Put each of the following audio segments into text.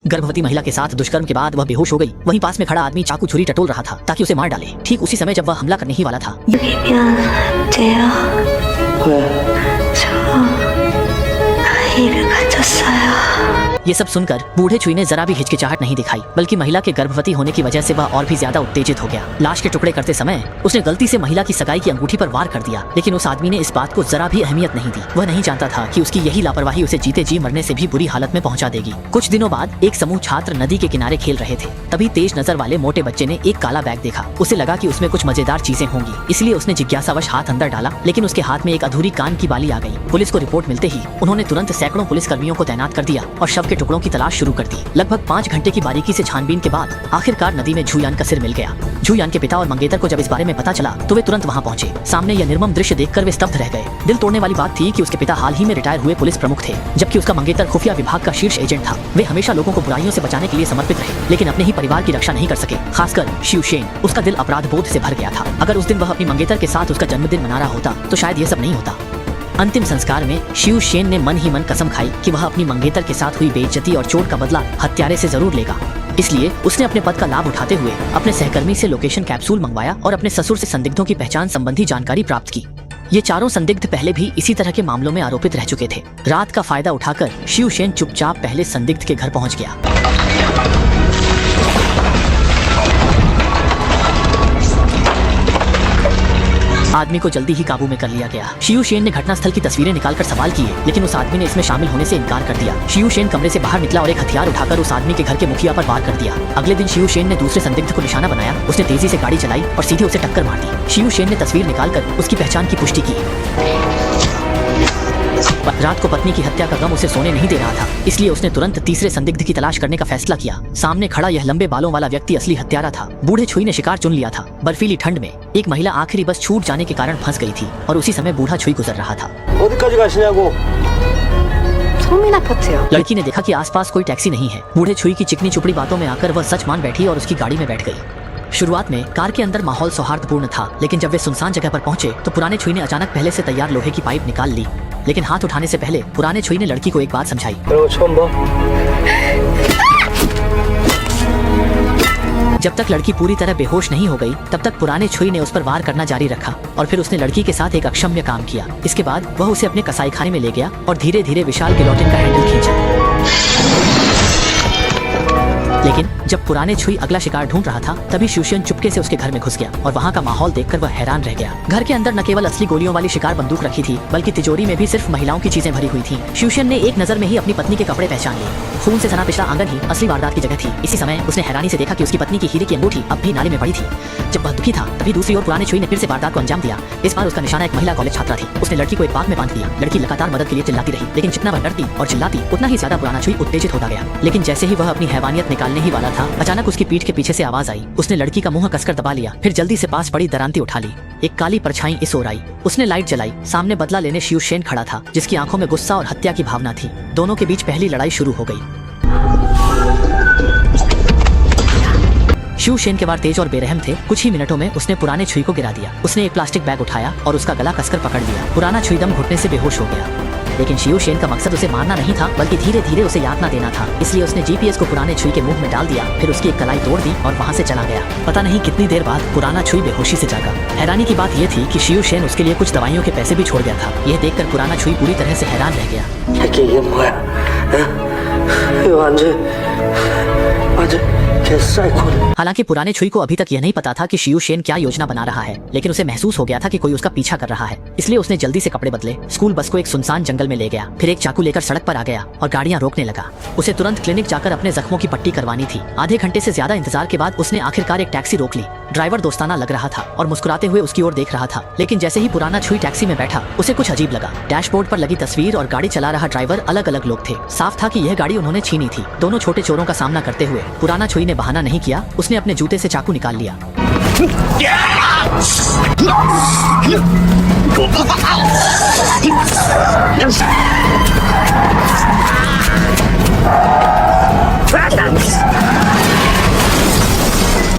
गर्भवती महिला के साथ दुष्कर्म के बाद वह बेहोश हो गई। वहीं पास में खड़ा आदमी चाकू छुरी टटोल रहा था ताकि उसे मार डाले। ठीक उसी समय जब वह हमला करने ही वाला था, ये सब सुनकर बूढ़े छुई ने जरा भी हिचकिचाहट नहीं दिखाई, बल्कि महिला के गर्भवती होने की वजह से वह और भी ज्यादा उत्तेजित हो गया। लाश के टुकड़े करते समय उसने गलती से महिला की सगाई की अंगूठी पर वार कर दिया, लेकिन उस आदमी ने इस बात को जरा भी अहमियत नहीं दी। वह नहीं जानता था कि उसकी यही लापरवाही उसे जीते जी मरने से भी बुरी हालत में पहुंचा देगी। कुछ दिनों बाद एक समूह छात्र नदी के किनारे खेल रहे थे। तभी तेज नजर वाले मोटे बच्चे ने एक काला बैग देखा। उसे लगा कि उसमें कुछ मजेदार चीजें होंगी, इसलिए उसने जिज्ञासावश हाथ अंदर डाला, लेकिन उसके हाथ में एक अधूरी कान की बाली आ गई। पुलिस को रिपोर्ट मिलते ही उन्होंने तुरंत सैकड़ों पुलिस कर्मियों को तैनात कर दिया और शव के टुकड़ों की तलाश शुरू कर दी। लगभग 5 घंटे की बारीकी से छानबीन के बाद आखिरकार नदी में झूयान का सिर मिल गया। झूयान के पिता और मंगेतर को जब इस बारे में पता चला तो वे तुरंत वहां पहुंचे। सामने यह निर्मम दृश्य देखकर वे स्तब्ध रह गए। दिल तोड़ने वाली बात थी कि उसके पिता हाल ही में रिटायर हुए पुलिस प्रमुख थे, जबकि उसका मंगेतर खुफिया विभाग का शीर्ष एजेंट था। वे हमेशा लोगों को बुराइयों से बचाने के लिए समर्पित रहे, लेकिन अपने ही परिवार की रक्षा नहीं कर सके, खासकर शिवसेन। उसका दिल अपराध बोध से भर गया था। अगर उस दिन वह अपनी मंगेतर के साथ उसका जन्मदिन मना रहा होता तो शायद यह सब नहीं होता। अंतिम संस्कार में शिवसेन ने मन ही मन कसम खाई कि वह अपनी मंगेतर के साथ हुई बेइज्जती और चोट का बदला हत्यारे से जरूर लेगा। इसलिए उसने अपने पद का लाभ उठाते हुए अपने सहकर्मी से लोकेशन कैप्सूल मंगवाया और अपने ससुर से संदिग्धों की पहचान संबंधी जानकारी प्राप्त की। ये चारों संदिग्ध पहले भी इसी तरह के मामलों में आरोपित रह चुके थे। रात का फायदा उठाकर शिवसेन चुपचाप पहले संदिग्ध के घर पहुंच गया। आदमी को जल्दी ही काबू में कर लिया गया। शिवसेन ने घटनास्थल की तस्वीरें निकालकर सवाल किए, लेकिन उस आदमी ने इसमें शामिल होने से इनकार कर दिया। शिवसेन कमरे से बाहर निकला और एक हथियार उठाकर उस आदमी के घर के मुखिया पर वार कर दिया। अगले दिन शिवसेन ने दूसरे संदिग्ध को निशाना बनाया। उसने तेजी से गाड़ी चलाई और सीधे उसे टक्कर मार दी। शिवसेन ने तस्वीर निकालकर उसकी पहचान की पुष्टि की। रात को पत्नी की हत्या का गम उसे सोने नहीं दे रहा था, इसलिए उसने तुरंत तीसरे संदिग्ध की तलाश करने का फैसला किया। सामने खड़ा यह लंबे बालों वाला व्यक्ति असली हत्यारा था। बूढ़े छुई ने शिकार चुन लिया था। बर्फीली ठंड में एक महिला आखिरी बस छूट जाने के कारण फंस गई थी और उसी समय बूढ़ा छुई गुजर रहा था। लड़की ने देखा कि आसपास कोई टैक्सी नहीं है। बूढ़े छुई की चिकनी चुपड़ी बातों में आकर वह सच मान बैठी और उसकी गाड़ी में बैठ गई। शुरुआत में कार के अंदर माहौल सौहार्दपूर्ण था, लेकिन जब वे सुनसान जगह पर पहुंचे तो पुराने छुई ने अचानक पहले से तैयार लोहे की पाइप निकाल ली। लेकिन हाथ उठाने से पहले पुराने छुई ने लड़की को एक बात समझाई। जब तक लड़की पूरी तरह बेहोश नहीं हो गई, तब तक पुराने छुई ने उस पर वार करना जारी रखा और फिर उसने लड़की के साथ एक अक्षम्य काम किया। इसके बाद वह उसे अपने कसाई खाने में ले गया और धीरे धीरे विशाल गिलोटिन का हैंडल खींचा। लेकिन जब पुराने छुई अगला शिकार ढूंढ रहा था, तभी शिवसेन चुपके से उसके घर में घुस गया और वहाँ का माहौल देखकर वह हैरान रह गया। घर के अंदर न केवल असली गोलियों वाली शिकार बंदूक रखी थी, बल्कि तिजोरी में भी सिर्फ महिलाओं की चीजें भरी हुई थी। शिवसेन ने एक नजर में ही अपनी पत्नी के कपड़े पहचान लिए। खून से सना पिछला आंगन ही असली वारदात की जगह थी। इसी समय उसने हैरानी से देखा कि उसकी पत्नी की हीरे की अंगूठी अब भी नाली में पड़ी थी। जब वह दुखी था, तभी दूसरी ओर पुराने छुई ने फिर से वारदात को अंजाम दिया। इस बार उसका निशाना एक महिला कॉलेज छात्रा थी। उसने लड़की को एक बाग में बांध दिया। लड़की लगातार मदद के लिए चिल्लाती रही, लेकिन जितना वह डरती और चिल्लाती, उतना ही ज्यादा पुराना छुई उत्तेजित होता गया। लेकिन जैसे ही वह अपनी हैवानियत निकालने ही वाला था, अचानक उसकी पीठ के पीछे से आवाज आई। उसने लड़की का मुंह कसकर दबा लिया, फिर जल्दी से पास पड़ी दरांती उठा ली। एक काली परछाई इस ओर आई। उसने लाइट जलाई। सामने बदला लेने शिवसेन खड़ा था, जिसकी आंखों में गुस्सा और हत्या की भावना थी। दोनों के बीच पहली लड़ाई शुरू हो गई। शिवसेन के वार तेज और बेरहम थे। कुछ ही मिनटों में उसने पुराने छुई को गिरा दिया। उसने एक प्लास्टिक बैग उठाया और उसका गला कसकर पकड़ लिया। पुराना छुई दम घुटने से बेहोश हो गया। लेकिन शिवसेन का मकसद उसे मारना नहीं था, बल्कि धीरे धीरे उसे यातना देना था। इसलिए उसने जीपीएस को पुराने छुई के मुंह में डाल दिया, फिर उसकी एक कलाई तोड़ दी और वहाँ से चला गया। पता नहीं कितनी देर बाद पुराना छुई बेहोशी से जागा। हैरानी की बात यह थी कि शिवसेन उसके लिए कुछ दवाइयों के पैसे भी छोड़ गया था। यह देखकर पुराना छुई पूरी तरह से हैरान रह गया। हालांकि पुराने छुई को अभी तक यह नहीं पता था कि शिवसेन क्या योजना बना रहा है, लेकिन उसे महसूस हो गया था कि कोई उसका पीछा कर रहा है। इसलिए उसने जल्दी से कपड़े बदले, स्कूल बस को एक सुनसान जंगल में ले गया, फिर एक चाकू लेकर सड़क पर आ गया और गाड़ियां रोकने लगा। उसे तुरंत क्लिनिक जाकर अपने जख्मों की पट्टी करवानी थी। आधे घंटे से ज्यादा इंतजार के बाद उसने आखिरकार एक टैक्सी रोक ली। ड्राइवर दोस्ताना लग रहा था और मुस्कुराते हुए उसकी ओर देख रहा था। लेकिन जैसे ही पुराना छुई टैक्सी में बैठा, उसे कुछ अजीब लगा। डैशबोर्ड पर लगी तस्वीर और गाड़ी चला रहा ड्राइवर अलग अलग लोग थे। साफ था कि यह गाड़ी उन्होंने छीनी थी। दोनों छोटे चोरों का सामना करते हुए पुराना छुई ने बहाना नहीं किया। उसने अपने जूते से चाकू निकाल लिया।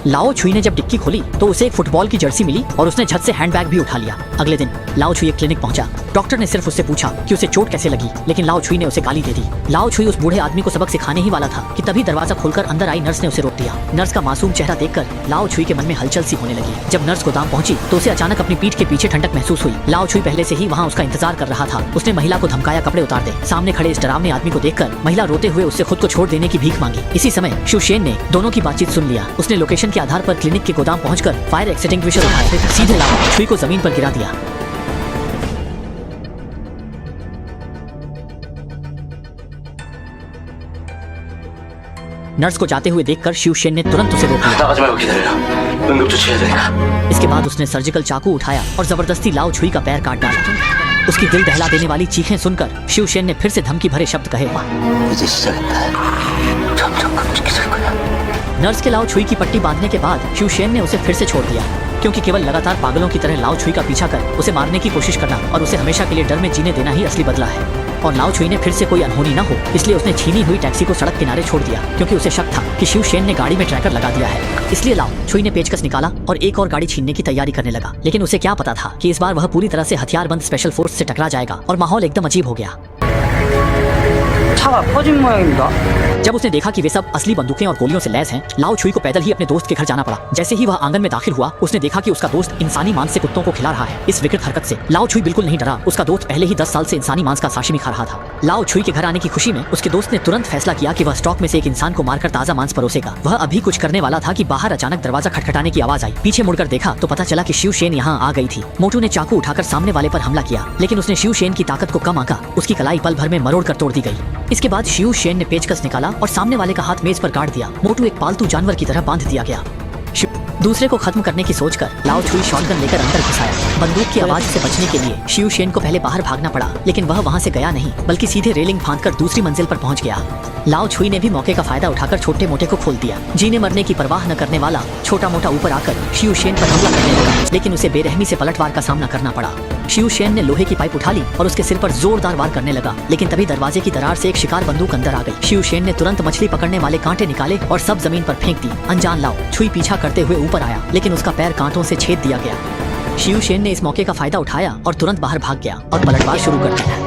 लाओ छुई ने जब डिक्की खोली तो उसे एक फुटबॉल की जर्सी मिली और उसने झट से हैंडबैग भी उठा लिया। अगले दिन लाओ छुई एक क्लिनिक पहुंचा। डॉक्टर ने सिर्फ उससे पूछा कि उसे चोट कैसे लगी, लेकिन लाओ छुई ने उसे गाली दे दी। लाओ छुई उस बूढ़े आदमी को सबक सिखाने ही वाला था कि तभी दरवाजा खोलकर अंदर आई नर्स ने उसे रोक दिया। नर्स का मासूम चेहरा देखकर लाओ छुई के मन में हलचल सी होने लगी। जब नर्स गोदाम पहुंची तो उसे अचानक अपनी पीठ के पीछे ठंडक महसूस हुई। लाओ छुई पहले से ही वहाँ उसका इंतजार कर रहा था। उसने महिला को धमकाया कपड़े उतार दे। सामने खड़े इस डरावने आदमी को देखकर महिला रोते हुए उससे खुद को छोड़ देने की भीख मांगी। इसी समय शिवशेन ने दोनों की बातचीत सुन लिया। उसने लोकेशन के आधार पर क्लिनिक के गोदाम पहुंचकर फायर एक्सटिंग्विशर उठाया, सीधे लाओ छुई को जमीन पर गिरा दिया। नर्स को जाते हुए देखकर शिवशेन ने तुरंत उसे रोक लिया। इसके बाद उसने सर्जिकल चाकू उठाया और जबरदस्ती लाओ छुई का पैर काट डाला। उसकी दिल दहला देने वाली चीखें सुनकर शिवशेन ने फिर से धमकी भरे शब्द कहे। नर्स के लाओ छुई की पट्टी बांधने के बाद शिवशेन ने उसे फिर से छोड़ दिया, क्योंकि केवल लगातार पागलों की तरह लाओ छुई का पीछा कर उसे मारने की कोशिश करना और उसे हमेशा के लिए डर में जीने देना ही असली बदला है। और लाओ छुई ने फिर से कोई अनहोनी न हो इसलिए उसने छीनी हुई टैक्सी को सड़क किनारे छोड़ दिया, क्योंकि उसे शक था कि शिवशेन ने गाड़ी में ट्रैकर लगा दिया है। इसलिए लाओ छुई ने पेचकस निकाला और एक और गाड़ी छीनने की तैयारी करने लगा। लेकिन उसे क्या पता था कि इस बार वह पूरी तरह से हथियारबंद स्पेशल फोर्स से टकरा जाएगा और माहौल एकदम अजीब हो गया। जब उसने देखा कि वे सब असली बंदूकें और गोलियों से लैस हैं, लाओ छुई को पैदल ही अपने दोस्त के घर जाना पड़ा। जैसे ही वह आंगन में दाखिल हुआ, उसने देखा कि उसका दोस्त इंसानी मांस से कुत्तों को खिला रहा है। इस विकृत हरकत से लाओ छुई बिल्कुल नहीं डरा। उसका दोस्त पहले ही 10 साल से इंसानी मांस का साशिमी खा रहा था। लाओ छुई के घर आने की खुशी में उसके दोस्त ने तुरंत फैसला किया कि वह स्टॉक में से एक इंसान को मारकर ताजा मांस परोसेगा। वह अभी कुछ करने वाला था कि बाहर अचानक दरवाजा खटखटाने की आवाज आई। पीछे मुड़कर देखा तो पता चला कि शिवशेन यहाँ आ गई थी। मोटू ने चाकू उठाकर सामने वाले पर हमला किया, लेकिन उसने शिवशेन की ताकत को कम आंका। उसकी कलाई पल भर में मरोड़ कर तोड़ दी गई। इसके बाद शिवशेन ने पेचकस निकाला और सामने वाले का हाथ मेज पर काट दिया। मोटू एक पालतू जानवर की तरह बांध दिया गया। दूसरे को खत्म करने की सोचकर लाओ छुई शॉटगन लेकर अंदर घुस आया। बंदूक की आवाज से बचने के लिए शिवशेन को पहले बाहर भागना पड़ा, लेकिन वह वहां से गया नहीं, बल्कि सीधे रेलिंग फांदकर दूसरी मंजिल पर पहुंच गया। लाओ छुई ने भी मौके का फायदा उठाकर छोटे मोटे को खोल दिया। जीने मरने की परवाह न करने वाला छोटा मोटा ऊपर आकर शिवशेन पर हमला करने लगा, लेकिन उसे बेरहमी से पलटवार का सामना करना पड़ा। शिवशेन ने लोहे की पाइप उठा ली और उसके सिर पर जोरदार वार करने लगा, लेकिन तभी दरवाजे की दरार से एक शिकार बंदूक अंदर आ गई। शिवशेन ने तुरंत मछली पकड़ने वाले कांटे निकाले और सब जमीन पर फेंक दी। अनजान लाओ छुई पीछा करते हुए ऊपर आया, लेकिन उसका पैर कांटों से छेद दिया गया। शिवशेन ने इस मौके का फायदा उठाया और तुरंत बाहर भाग गया और पलटवार शुरू कर दिया।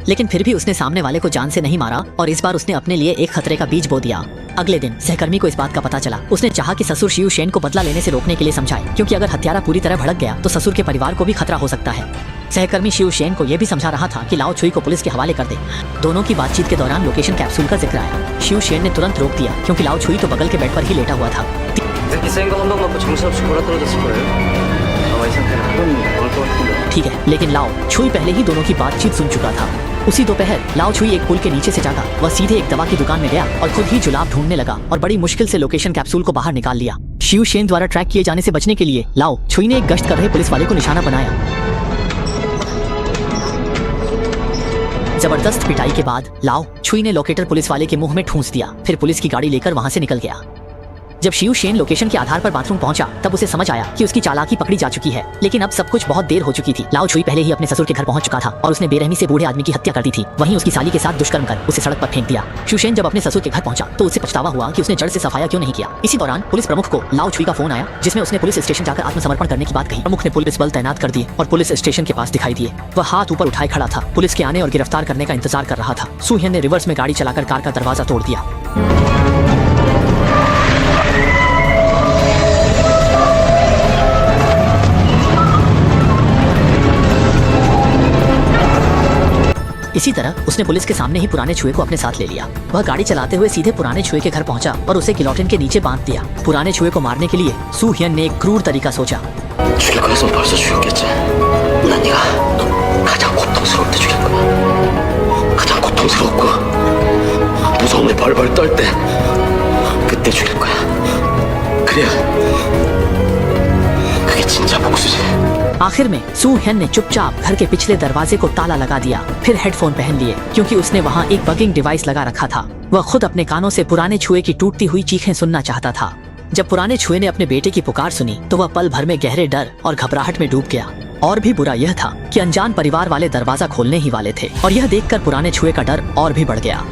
लेकिन फिर भी उसने सामने वाले को जान से नहीं मारा और इस बार उसने अपने लिए एक खतरे का बीज बो दिया। अगले दिन सहकर्मी को इस बात का पता चला। उसने चाहा कि ससुर शिवशेन को बदला लेने से रोकने के लिए समझाए, क्योंकि अगर हत्यारा पूरी तरह भड़क गया तो ससुर के परिवार को भी खतरा हो सकता है। सहकर्मी शिवशेन को यह भी समझा रहा था कि लाओ छुई को पुलिस के हवाले कर दे। दोनों की बातचीत के दौरान लोकेशन कैप्सूल का जिक्र आया। शिवशेन ने तुरंत रोक दिया, क्योंकि लाओ छुई तो बगल के बेड पर ही लेटा हुआ था। ठीक है, लेकिन लाओ छुई पहले ही दोनों की बातचीत सुन चुका था। उसी दोपहर लाओ छुई एक पुल के नीचे से जागा। वह सीधे एक दवा की दुकान में गया और खुद ही जुलाब ढूंढने लगा और बड़ी मुश्किल से लोकेशन कैप्सूल को बाहर निकाल लिया। शिवशेन द्वारा ट्रैक किए जाने से बचने के लिए लाओ छुई ने एक गश्त कर रहे पुलिस वाले को निशाना बनाया। जबरदस्त पिटाई के बाद लाओ छुई ने लोकेटर पुलिस वाले के मुंह में ठूंस दिया, फिर पुलिस की गाड़ी लेकर वहां से निकल गया। जब शिवशेन लोकेशन के आधार पर बाथरूम पहुंचा तब उसे समझ आया कि उसकी चालाकी पकड़ी जा चुकी है, लेकिन अब सब कुछ बहुत देर हो चुकी थी। लाओ छुई पहले ही अपने ससुर के घर पहुंच चुका था और उसने बेरहमी से बूढ़े आदमी की हत्या कर दी थी। वहीं उसकी साली के साथ दुष्कर्म कर उसे सड़क पर फेंक दिया। शिवशेन जब अपने ससुर के घर पहुंचा तो उसे पछतावा हुआ कि उसने जड़ से सफाया क्यों नहीं किया। इसी दौरान पुलिस प्रमुख को लाओ छुई का फोन आया, जिसमें उसने पुलिस स्टेशन जाकर आत्मसमर्पण करने की बात कही। प्रमुख ने पुलिस बल तैनात कर दिए और पुलिस स्टेशन के पास दिखाई दिए। वह हाथ ऊपर उठाए खड़ा था, पुलिस के आने और गिरफ्तार करने का इंतजार कर रहा था। सुहेन ने रिवर्स में गाड़ी चलाकर कार का दरवाजा तोड़ दिया। इसी तरह उसने पुलिस के सामने ही पुराने छुए को अपने साथ ले लिया। वह गाड़ी चलाते हुए सीधे पुराने छुए के घर पहुंचा और उसे गिलोटिन के नीचे बांध दिया। पुराने छुए को मारने के लिए सुहियन ने एक क्रूर तरीका सोचा। आखिर में सुहेन ने चुपचाप घर के पिछले दरवाजे को ताला लगा दिया, फिर हेडफोन पहन लिए, क्योंकि उसने वहाँ एक बगिंग डिवाइस लगा रखा था। वह खुद अपने कानों से पुराने छुए की टूटती हुई चीखें सुनना चाहता था। जब पुराने छुए ने अपने बेटे की पुकार सुनी तो वह पल भर में गहरे डर और घबराहट में डूब गया। और भी बुरा यह था कि अनजान परिवार वाले दरवाजा खोलने ही वाले थे, और यह देखकर पुराने छुए का डर और भी बढ़ गया।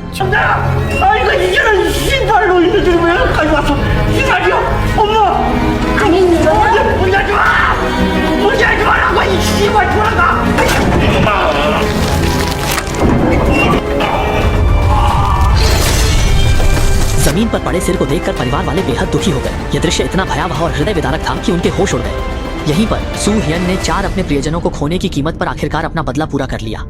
जमीन पर पड़े सिर को देखकर परिवार वाले बेहद दुखी हो गए। यह दृश्य इतना भयावह और हृदय विदारक था कि उनके होश उड़ गए। यहीं पर सू हियन ने 4 अपने प्रियजनों को खोने की कीमत पर आखिरकार अपना बदला पूरा कर लिया।